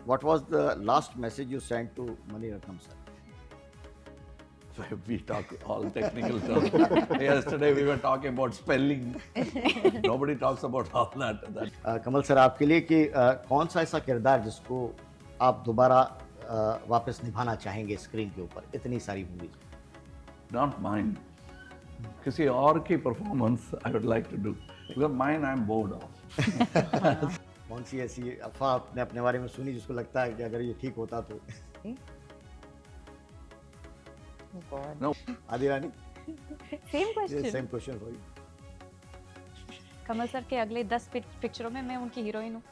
what was the last message you sent to Mani Ratnam sir? We talk all technical terms. Yesterday we were talking about spelling. Nobody talks about all that. Kamal sir आपके लिए कि कौन सा ऐसा किरदार जिसको आप दोबारा वापस निभाना चाहेंगे स्क्रीन के ऊपर इतनी सारी मूवीज? Not mine. किसी और की performance I would like to do. Because mine I'm bored of. कौन सी ऐसी अफवाह आपने अपने बारे में सुनी जिसको लगता है कि अगर ये ठीक होता तो? Oh God. No. आदि रानी, Same question. Same question for you. Kamal sir के अगले 10 पिक्चरों में मैं उनकी हीरोइन हूँ.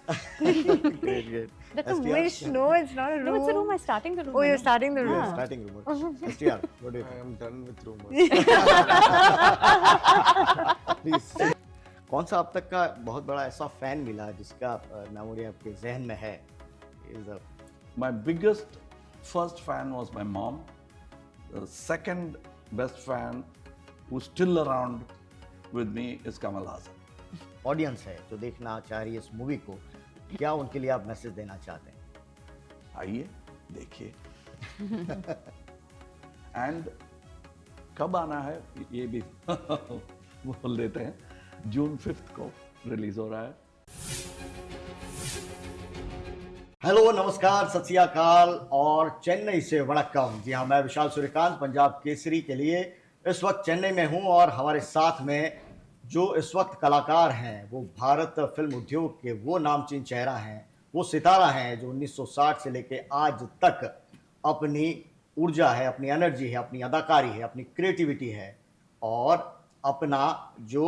Great, great. That's a STR? wish. No, it's not a room. No, it's a room. I'm starting the room. Oh, you're now. starting the room. Yeah, starting rumor. STR, what do you I think? am done with rumors. Please. कौन सा अब तक का बहुत बड़ा ऐसा fan मिला जिसका मेमोरी आपके जहन में है? Is a My biggest first fan was my mom. The second best fan who's still around with me is Kamal Hassan. Audience है जो देखना चाह रही है इस मूवी को, क्या उनके लिए आप मैसेज देना चाहते हैं? आइए देखिए. एंड कब आना है ये भी बोल देते हैं. जून 5 को रिलीज हो रहा है. हेलो, नमस्कार, सत श्री अकाल और चेन्नई से वड़क्कम. जी हाँ, मैं विशाल सूर्यकांत पंजाब केसरी के लिए इस वक्त चेन्नई में हूँ और हमारे साथ में जो इस वक्त कलाकार हैं वो भारत फिल्म उद्योग के वो नामचीन चेहरा हैं, वो सितारा हैं जो 1960 से लेके आज तक अपनी ऊर्जा है, अपनी एनर्जी है, अपनी अदाकारी है, अपनी क्रिएटिविटी है और अपना जो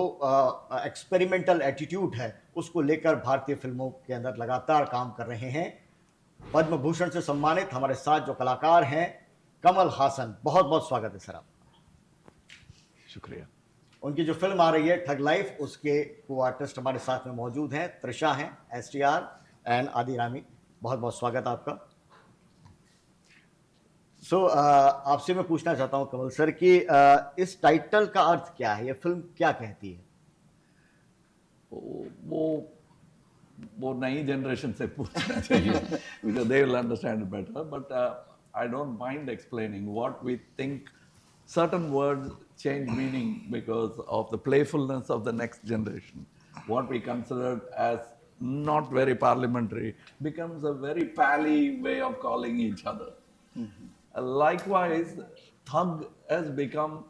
एक्सपेरिमेंटल एटीट्यूड है उसको लेकर भारतीय फिल्मों के अंदर लगातार काम कर रहे हैं. पद्म भूषण से सम्मानित हमारे साथ जो कलाकार हैं, कमल हासन, बहुत बहुत स्वागत है सर आपका. शुक्रिया. उनकी जो फिल्म आ रही है ठग लाइफ, उसके को आर्टिस्ट हमारे साथ में मौजूद हैं. त्रिशा हैं, STR एंड आदि रामी, बहुत बहुत स्वागत आपका. सो आपसे मैं पूछना चाहता हूं कमल सर कि इस टाइटल का अर्थ क्या है, ये फिल्म क्या कहती है? वो नई जनरेशन से पूछना चाहिए because they will understand it better. But I don't mind explaining what we think. Certain words change meaning because of the playfulness of the next generation. What we considered as not very parliamentary becomes a very pally way of calling each other. Likewise, thug has become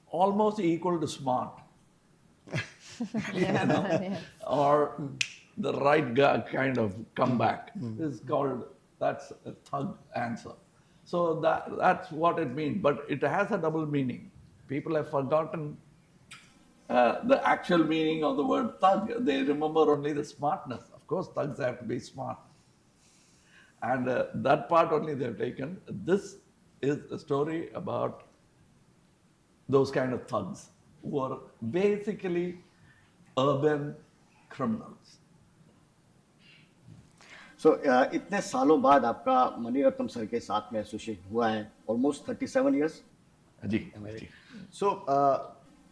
almost equal to smart. You know? Or the right guy kind of comeback is called, that's a thug answer. So that's what it means, but it has a double meaning. People have forgotten the actual meaning of the word thug. They remember only the smartness. Of course, thugs have to be smart. And that part only they've taken. This is a story about those kind of thugs who are basically urban criminals. सो इतने सालों बाद आपका Mani Ratnam sir के साथ में associate हुआ है, almost 37 years. जी, जी. सो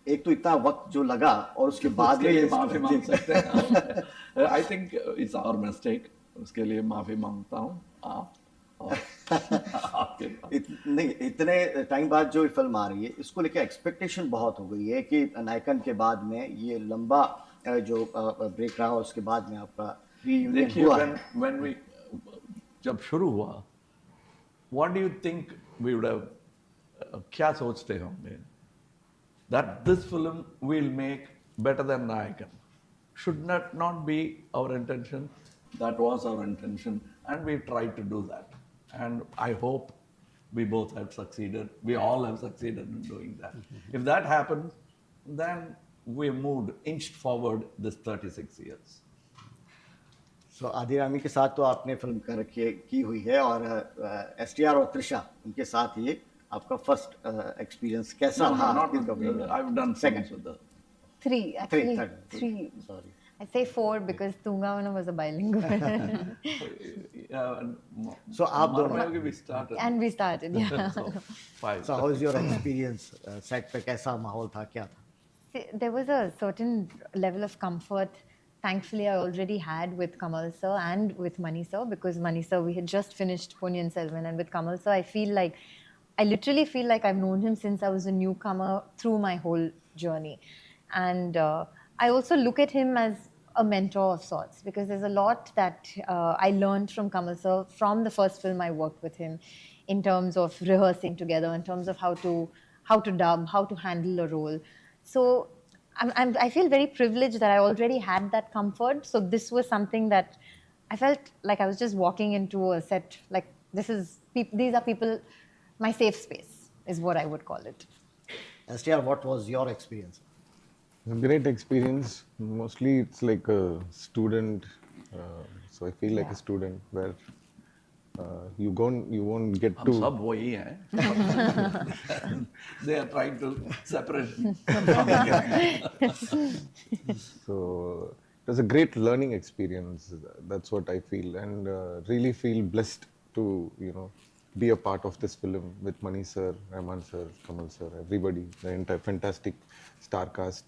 एक तो इतना वक्त जो लगा और उसके बाद उसके लिए माफी मांग सकते हैं. I think it's our mistake. उसके लिए माफी मांगता हूँ आप और आपके पास. नहीं, इतने टाइम बाद जो फिल्म आ रही है इसको लेके एक्सपेक्टेशन बहुत हो गई है कि नायकन के बाद में ये लंबा जो ब्रेक रहा उसके बाद में आपका reunion देखिए, हुआ है. when we जब शुरू हुआ, what do you think we would have, क्या सोचते होंगे that this film will make better than Nayakan? Should not be our intention. That was our intention, and we tried to do that. And I hope we both have succeeded. We all have succeeded in doing that. If that happens, then we moved, inched forward this 36 years. सो आदि रामी के साथ तो आपने film कर रखी की हुई है और STR और त्रिशा उनके साथ ये आपका फर्स्ट एक्सपीरियंस कैसा No, रहा? not I've done Second. films with the 3, actually. third. 3. Sorry. I say 4 because Tungavana was a bilingual. So आप दोनों- Marmayogi we started. And we started, yeah. So 5. So how is your experience? Set पे कैसा माहौल था, क्या था? See, there was a certain level of comfort thankfully I already had with Kamal sir and with Mani sir, because Mani sir, we had just finished Ponniyin Selvan, and with Kamal sir, I literally feel like I've known him since I was a newcomer through my whole journey. And I also look at him as a mentor of sorts, because there's a lot that I learned from Kamal sir from the first film I worked with him, in terms of rehearsing together, in terms of how to dub, how to handle a role. So I feel very privileged that I already had that comfort. So this was something that I felt like I was just walking into a set. Like these are people, my safe space is what I would call it. STR, what was your experience? A great experience. Mostly it's like a student, so I feel like Yeah. a student where you won't get हम to. सब वही हैं. They are trying to separate from the gang. So it was a great learning experience. That's what I feel, and really feel blessed to be a part of this film with Mani sir, Rahman sir, Kamal sir, everybody, the entire fantastic star cast.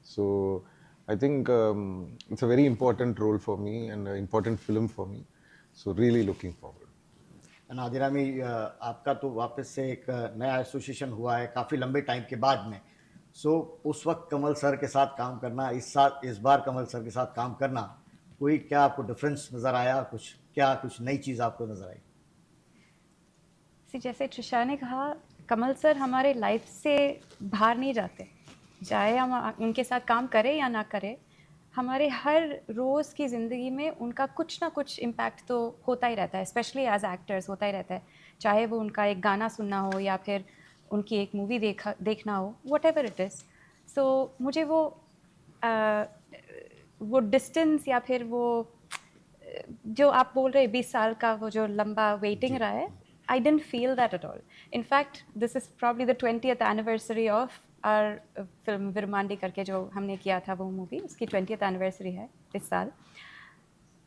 So I think it's a very important role for me and an important film for me. So really looking forward. Nadira में आपका तो वापस से एक नया association हुआ है काफ़ी लंबे टाइम के बाद में. सो उस वक्त कमल सर के साथ काम करना, इस बार कमल सर के साथ काम करना, कोई क्या आपको डिफरेंस नज़र आया? कुछ नई चीज़ आपको नज़र आई? जैसे ट्रिशा ने कहा, कमल सर हमारे लाइफ से बाहर नहीं जाते, चाहे हम उनके साथ काम करें या ना करें, हमारे हर रोज़ की ज़िंदगी में उनका कुछ ना कुछ इम्पैक्ट तो होता ही रहता है, स्पेशली एज एक्टर्स होता ही रहता है. चाहे वो उनका एक गाना सुनना हो या फिर उनकी एक मूवी देखना हो, वट एवर इट इज़. सो मुझे वो डिस्टेंस या फिर वो जो आप बोल रहे 20 साल का वो जो लंबा वेटिंग रहा है, I didn't feel that at all. In fact, this is probably the 20th anniversary of our film Virmandi करके जो हमने किया था वो मूवी, उसकी 20th anniversary है इस साल.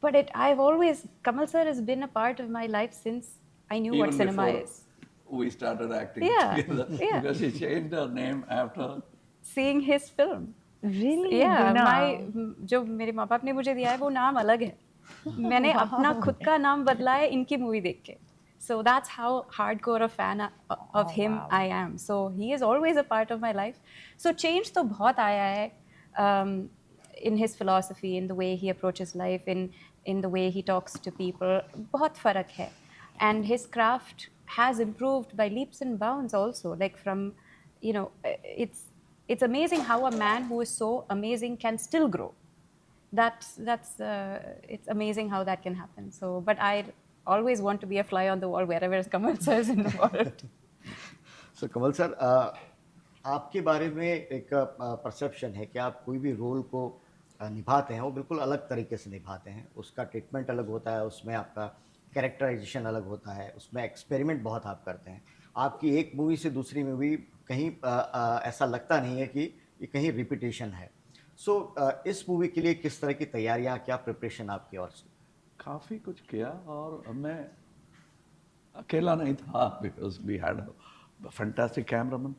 But I've always, Kamal sir has been a part of my life since I knew what Even cinema before is. we started acting Yeah, together, yeah. because she changed her name after. Seeing his film. Really? Yeah, Guna? जो मेरे माँ बाप ने मुझे दिया है वो नाम अलग है. मैंने अपना खुद का नाम बदला है इनकी मूवी देख के. So that's how hardcore a fan of him I am. So he is always a part of my life. So change तो बहुत आया है in his philosophy, in the way he approaches life, in the way he talks to people. बहुत फ़र्क है. And his craft has improved by leaps and bounds also. Like from, it's amazing how a man who is so amazing can still grow. It's amazing how that can happen. So, but I always want to be a fly on the wall wherever Kamal sir is involved. So Kamal sir, आपके बारे में एक perception है कि आप कोई भी role को निभाते हैं वो बिल्कुल अलग तरीके से निभाते हैं. उसका ट्रीटमेंट अलग होता है, उसमें आपका कैरेक्टराइजेशन अलग होता है, उसमें एक्सपेरिमेंट बहुत आप करते हैं. आपकी एक मूवी से दूसरी मूवी कहीं ऐसा लगता नहीं है कि ये कहीं रिपीटेशन है. सो इस मूवी के लिए किस तरह की तैयारियां, क्या प्रिपरेशन आपकी ओर से? काफ़ी कुछ किया, और मैं अकेला नहीं था, because we had a fantastic cameraman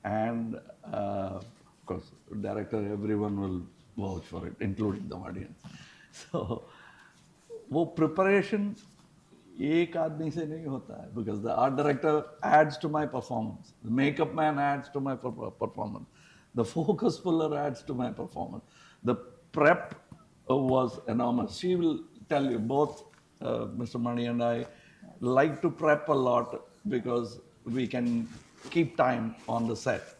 and of course director. Everyone will vouch for it, including the audience. So वो preparation एक आदमी से नहीं होता है, because the art director adds to my performance, the makeup man adds to my performance, the focus puller adds to my performance, the prep was enormous. She will tell you, both Mr. Mani and I like to prep a lot because we can keep time on the set.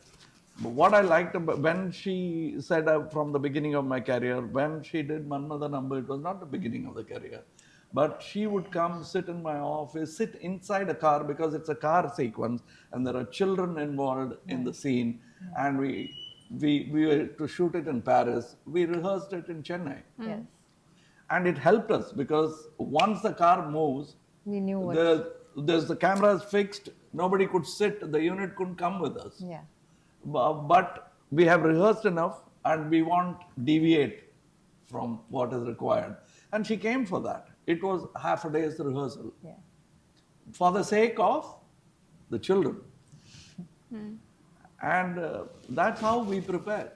But what I liked about, when she said from the beginning of my career, when she did Manmada Number, it was not the beginning of the career, but she would come, sit in my office, sit inside a car, because it's a car sequence and there are children involved in the scene, and we were to shoot it in Paris. We rehearsed it in Chennai. Yes. And it helped us, because once the car moves, We knew what. the camera is fixed, nobody could sit, the unit couldn't come with us. Yeah. But we have rehearsed enough and we won't deviate from what is required. And she came for that. It was half a day's rehearsal. Yeah. For the sake of the children. And that's how we prepare.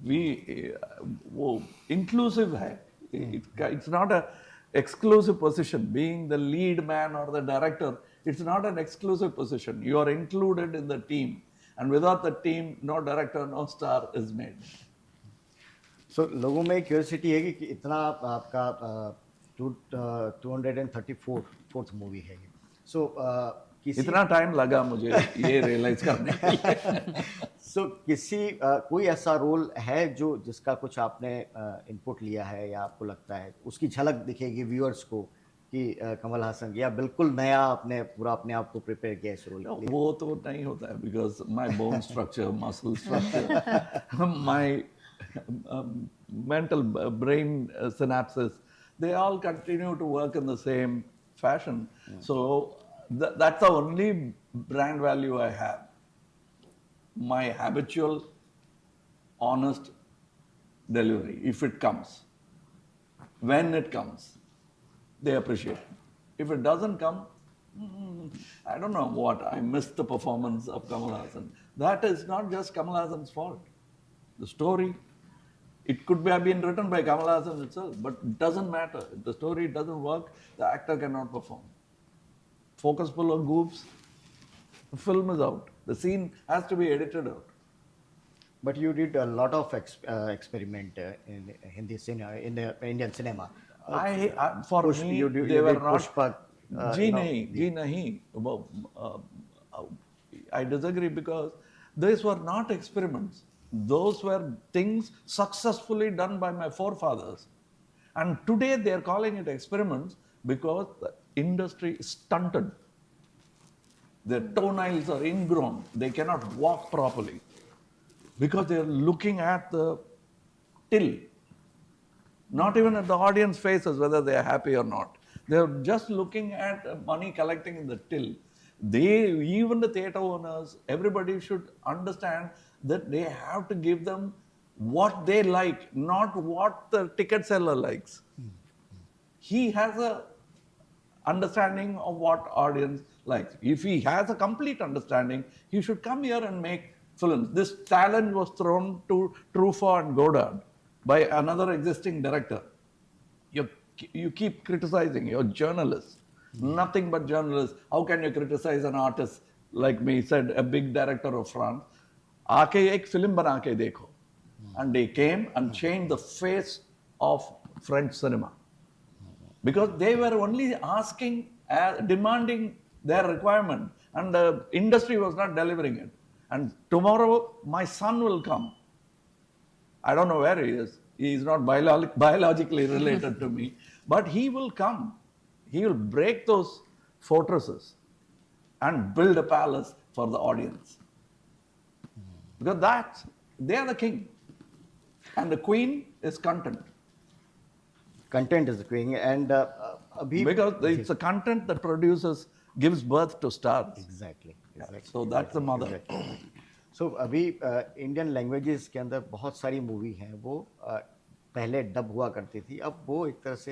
वो inclusive है. It's not a exclusive position. Being the lead man or the director, it's not an exclusive position. You are included in the team, and without the team, no director, no star is made. सो लोगों में curiosity है कि इतना आपका 234th movie है ये. सो किसी इतना टाइम लगा मुझे ये रियलाइज करने के लिए. सो किसी कोई ऐसा रोल है जो जिसका कुछ आपने इनपुट लिया है या आपको लगता है उसकी झलक दिखेगी व्यूअर्स को कि कमल हासन या बिल्कुल नया आपने पूरा अपने आप को प्रिपेयर किया इस रोल के लिए? वो तो नहीं होता है because my bone structure, muscle structure, my mental brain synapses, they all continue to work in the same fashion. So that's the only brand value I have. My habitual, honest delivery, if it comes. When it comes, they appreciate it. If it doesn't come, I don't know what, I missed the performance of Kamal Hassan. That is not just Kamal Hassan's fault. The story, it could have been written by Kamal Hassan itself, but it doesn't matter. If the story doesn't work, the actor cannot perform. Focus pull on goofs, the film is out. The scene has to be edited out. But you did a lot of experiment in Hindi cinema, in the Indian cinema. For Push- me, you did- they you were did not. Pushpa, जी नहीं. I disagree because these were not experiments. Those were things successfully done by my forefathers. And today they are calling it experiments because the industry is stunted. Their toenails are ingrown. They cannot walk properly because they are looking at the till. Not even at the audience faces whether they are happy or not. They are just looking at money collecting in the till. Even the theatre owners, everybody should understand that they have to give them what they like, not what the ticket seller likes. He has a understanding of what audience likes. If he has a complete understanding, he should come here and make films. This challenge was thrown to Truffaut and Godard by another existing director. You keep criticizing, you're journalists, nothing but journalists. How can you criticize an artist like me, said a big director of France? आके एक film बना के देखो. And they came and changed the face of French cinema. Because they were only asking, demanding their requirement, and the industry was not delivering it. And tomorrow, my son will come. I don't know where he is. He is not biologically related to me, but he will come. He will break those fortresses and build a palace for the audience. Because they are the king. And the queen is content. Content is the queen. And abhi, Because it's the content that gives birth to stars. Exactly. So that's the mother. सो अभी Indian languages के अंदर बहुत सारी movie हैं वो पहले dub हुआ करती थी, अब वो एक तरह से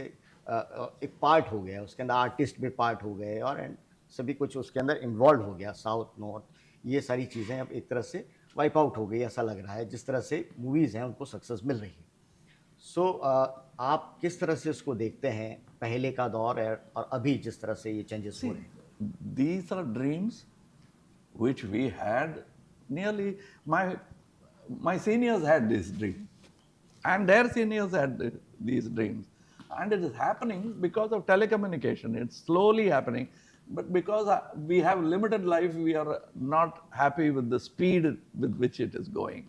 एक पार्ट हो गया, उसके अंदर आर्टिस्ट भी पार्ट हो गए और एंड सभी कुछ उसके अंदर इन्वॉल्व हो गया. साउथ नॉर्थ ये सारी चीज़ें अब एक तरह से वाइप आउट हो गई, ऐसा लग रहा है जिस तरह से मूवीज़ हैं उनको सक्सेस मिल रही है. सो आप किस तरह से उसको देखते हैं, पहले का दौर है और अभी जिस तरह से ये चेंजेस हो रहे हैं? These are dreams which we had. Nearly my seniors had this dream, and their seniors had these dreams, and it is happening because of telecommunication. It's slowly happening, but because we have limited life, we are not happy with the speed with which it is going.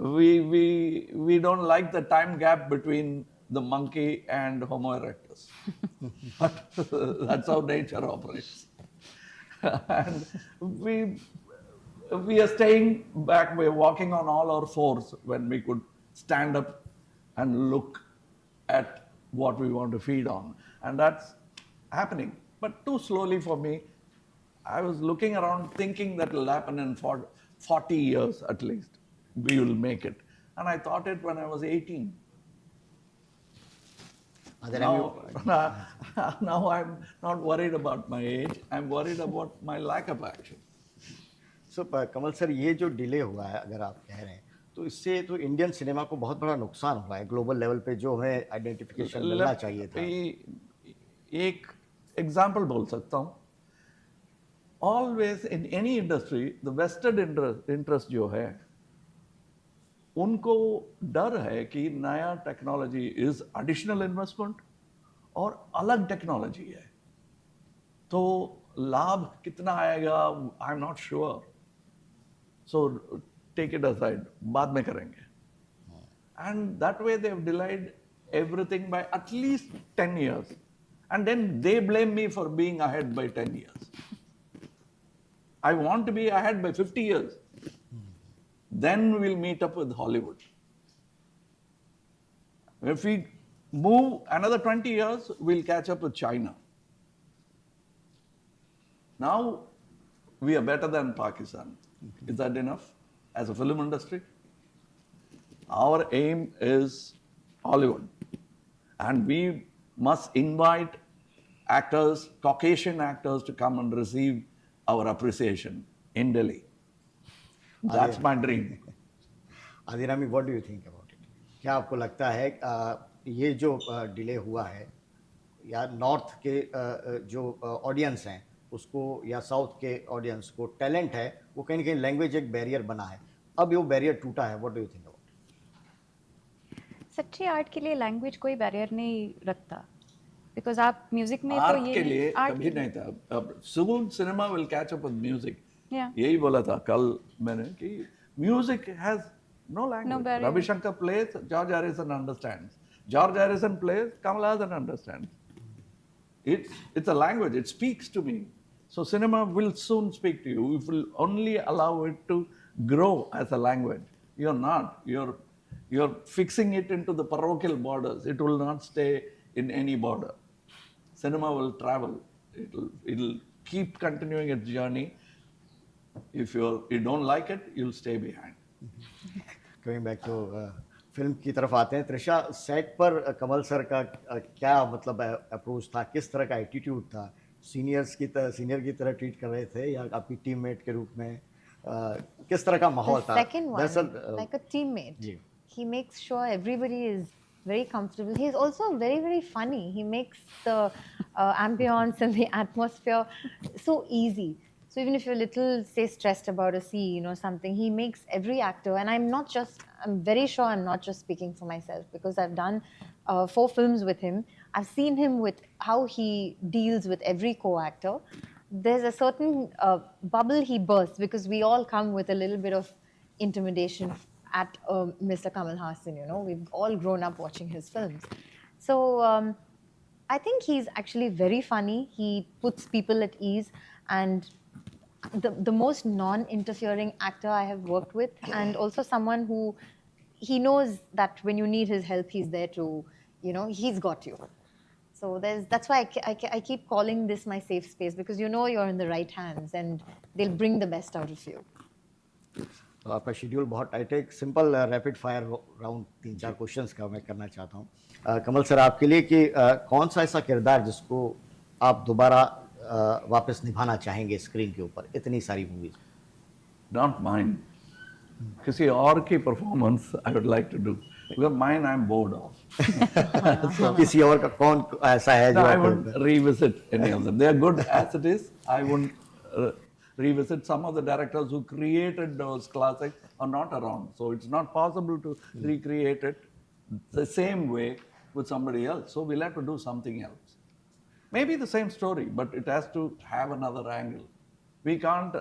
We don't like the time gap between the monkey and Homo erectus, but that's how nature operates. And we are staying back, we're walking on all our fours when we could stand up and look at what we want to feed on. And that's happening, but too slowly for me. I was looking around thinking that will happen in 40 years at least. We will make it. And I thought it when I was 18. Now I'm not worried about my age, I'm worried about my lack of action. So Kamal sir, ये जो delay हुआ है अगर आप कह रहे हैं तो इससे तो इंडियन सिनेमा को बहुत बड़ा नुकसान हुआ है ग्लोबल लेवल पे, जो हमें आइडेंटिफिकेशन मिलना चाहिए था। एक एग्जाम्पल बोल सकता हूँ, always in any industry the vested interest जो है, उनको डर है कि नया टेक्नोलॉजी इज एडिशनल इन्वेस्टमेंट और अलग टेक्नोलॉजी है, तो लाभ कितना आएगा I am not sure, so take it aside, बाद में करेंगे। And that way they have delayed everything by at least 10 years, and then they blame me for being ahead by 10 years. I want to be ahead by 50 years. Then we'll meet up with Hollywood. If we move another 20 years, we'll catch up with China. Now we are better than Pakistan. Is that enough as a film industry? Our aim is Hollywood, and we must invite actors, Caucasian actors, to come and receive our appreciation in Delhi. That's my dream. Adirami, what do you think about it? क्या आपको लगता है ये जो delay हुआ है, या north के जो ऑडियंस हैं उसको, या साउथ के ऑडियंस को टैलेंट है, वो कहीं ना कहीं लैंग्वेज एक बैरियर बना है, अब वो बैरियर टूटा है, what do you think about? सच्ची आर्ट के लिए लैंग्वेज कोई बैरियर नहीं रखता, बिकॉज आप म्यूजिक में तो आर्ट ये के लिए art कभी के नहीं था। अब soon cinema will catch up with music. Yeah. यही बोला था कल मैंने कि music has no language. barrier. Ravi Shankar plays, George Harrison understands. George Harrison plays, Kamal Haasan understands. It's a language. It speaks to me. So cinema will soon speak to you. If will only allow it to grow as a language. You're not. You're fixing it into the parochial borders. It will not stay in any border. Cinema will travel. It'll keep continuing its journey. If you don't like it, you'll stay behind. Coming back to film की तरफ आते हैं। Trisha, set पर कमल sir का क्या मतलब approach था, किस तरह का एटीट्यूड था? सीनियर की तरह ट्रीट कर रहे थे या आपकी टीममेट के रूप में? किस तरह का माहौल था? Second one, like a teammate. Ji. He makes sure everybody is very comfortable. He's also very, very funny. He makes the ambience and the atmosphere so easy. So even if you're a little, say, stressed about a scene or something, he makes every actor, and I'm very sure I'm not just speaking for myself, because I've done 4 films with him. I've seen him with how he deals with every co-actor. There's a certain bubble he bursts, because we all come with a little bit of intimidation at Mr. Kamal Haasan, We've all grown up watching his films. So I think he's actually very funny. He puts people at ease, and the most non-interfering actor I have worked with, and also someone who he knows that when you need his help, he's there to, he's got you. So that's why I keep calling this my safe space, because you're in the right hands and they'll bring the best out of you. तो आपका schedule बहुत tight है। एक simple rapid fire round 3-4 questions का मैं करना चाहता हूँ कमल सर आपके लिए, कि कौन सा ऐसा किरदार जिसको आप दोबारा वापस निभाना चाहेंगे स्क्रीन के ऊपर, इतनी सारी मूवीज? Not mine. किसी और की performance I would like to do, because mine I am bored of. किसी और का कौन ऐसा है जो No, I आपको- wouldn't revisit any of them. They are good as it is. I wouldn't revisit. Some of the directors who created those classics are not around, so it's not possible to recreate it the same way with somebody else. So we'll have to do something else. Maybe the same story, but it has to have another angle. We can't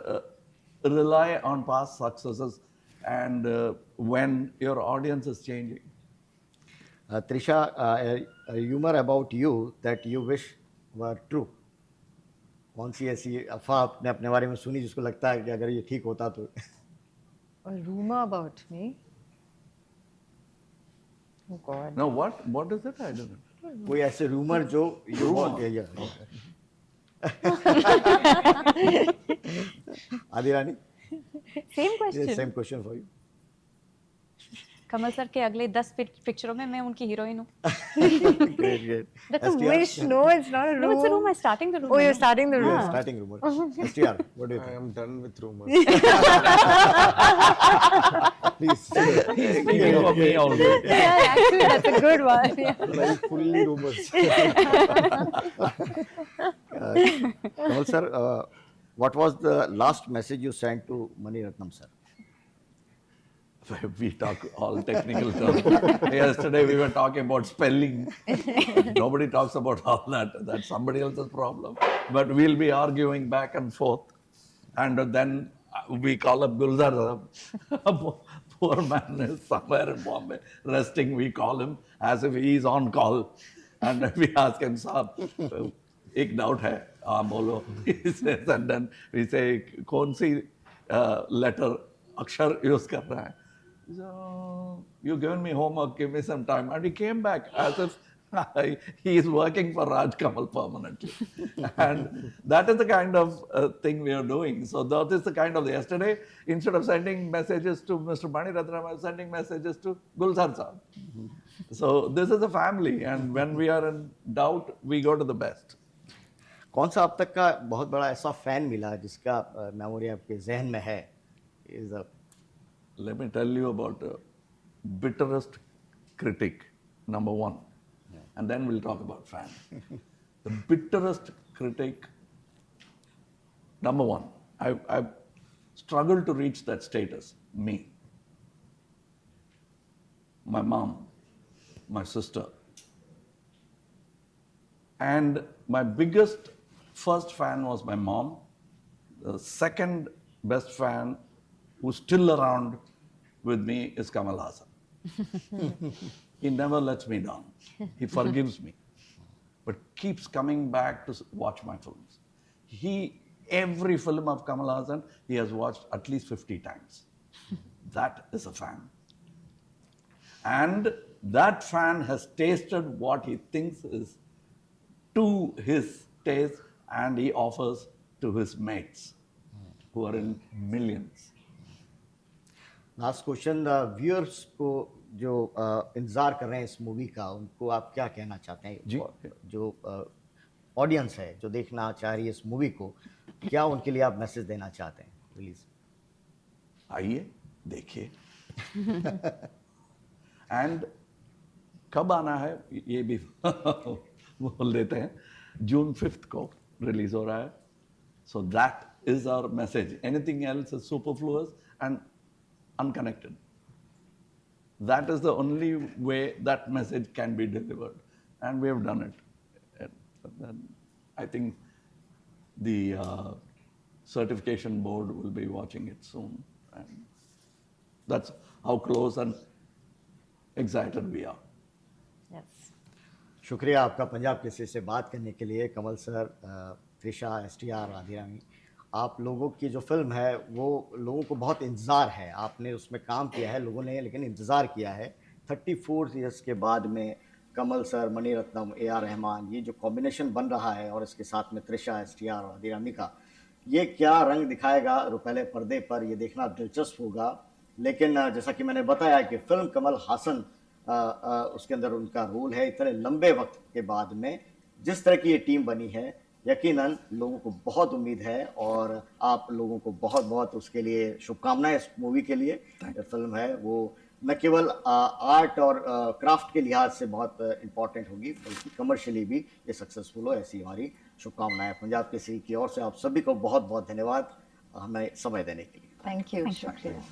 rely on past successes and when your audience is changing. Trisha, a humor about you that you wish were true. कौन सी ऐसी अफवाह आपने अपने बारे में सुनी जिसको लगता है कि अगर ये ठीक होता तो? A rumor about me? Oh God. No, what is it? I don't know. कोई ऐसे रूमर जो Adi Rani, same question. Same question for you. Kamal sir के अगले 10 पिक्चरों में मैं उनकी हीरोइन हूँ। great. That's a STR? wish. No, it's not a room. No, it's a room. I'm starting the room. Oh, you're now. starting the room. Yeah, starting rumor. STR, what do you I think? am done with rumors. Please. He's speaking for me already. Yeah, actually, that's a good one. Yeah. Like fully rumors. Kamal sir, what was the last message you sent to Mani Ratnam sir? We talk all technical terms. Yesterday we were talking about spelling. Nobody talks about all that. That's somebody else's problem. But we'll be arguing back and forth. And then we call up Gulzar. Poor man is somewhere in Bombay, resting. We call him as if he is on call. And we ask him, Saab, ek doubt hai. Bolo. He says, and then we say, kaun si letter, akshar use kar raha hai? So, you given me homework, give me some time. And he came back as if he is working for Raj Kamal permanently. And that is the kind of thing we are doing. So that is the kind of, yesterday, instead of sending messages to Mr. Mani Ratnam, I was sending messages to Gulzar Saab. So this is a family, and when we are in doubt, we go to the best. कौन सा अब तक का बहुत बड़ा ऐसा fan मिला जिसका मेमोरी आपके जहन में है? Is a Let me tell you about bitterest critic, number one. And then we'll talk about fan. The bitterest critic, number one. I've struggled to reach that status, me. My mom, my sister. And my biggest first fan was my mom. The second best fan who's still around with me is Kamal Haasan. He never lets me down. He forgives me, but keeps coming back to watch my films. Every film of Kamal Haasan, he has watched at least 50 times. That is a fan. And that fan has tasted what he thinks is to his taste, and he offers to his mates who are in millions. Last question, viewers को जो इंतज़ार कर रहे हैं इस movie का, उनको आप क्या कहना चाहते हैं? जी। जो ऑडियंस है जो देखना चाह रही है इस मूवी को, क्या उनके लिए आप मैसेज देना चाहते हैं? प्लीज आइए देखिए. एंड कब आना है ये भी बोल देते हैं. जून 5th को रिलीज हो रहा है. So that is our message. Anything else is superfluous and unconnected. That is the only way that message can be delivered, and we have done it. And I think the certification board will be watching it soon, and that's how close and excited we are. Yes. शुक्रिया आपका पंजाब केसरी से बात करने के लिए. कमल sir, Trisha, STR, आदिरामी, आप लोगों की जो फिल्म है वो लोगों को बहुत इंतज़ार है. आपने उसमें काम किया है लोगों ने, लेकिन इंतज़ार किया है. 34 ईयर्स के बाद में कमल सर, मणि रत्नम, AR रहमान, ये जो कॉम्बिनेशन बन रहा है, और इसके साथ में त्रिशा, STR और आदिरामी का, ये क्या रंग दिखाएगा रुपहले पर्दे पर, ये देखना दिलचस्प होगा. लेकिन जैसा कि मैंने बताया कि फिल्म कमल हासन, उसके अंदर उनका रोल है. इतने लंबे वक्त के बाद में जिस तरह की ये टीम बनी है, यकीनन लोगों को बहुत उम्मीद है, और आप लोगों को बहुत बहुत उसके लिए शुभकामनाएं. इस मूवी के लिए ये फिल्म है वो न केवल आर्ट और क्राफ्ट के लिहाज से बहुत इम्पॉर्टेंट होगी, बल्कि कमर्शियली भी ये सक्सेसफुल हो, ऐसी हमारी शुभकामनाएं. पंजाब केसरी की ओर से आप सभी को बहुत बहुत धन्यवाद हमें समय देने के लिए. Thank you. Shukriya.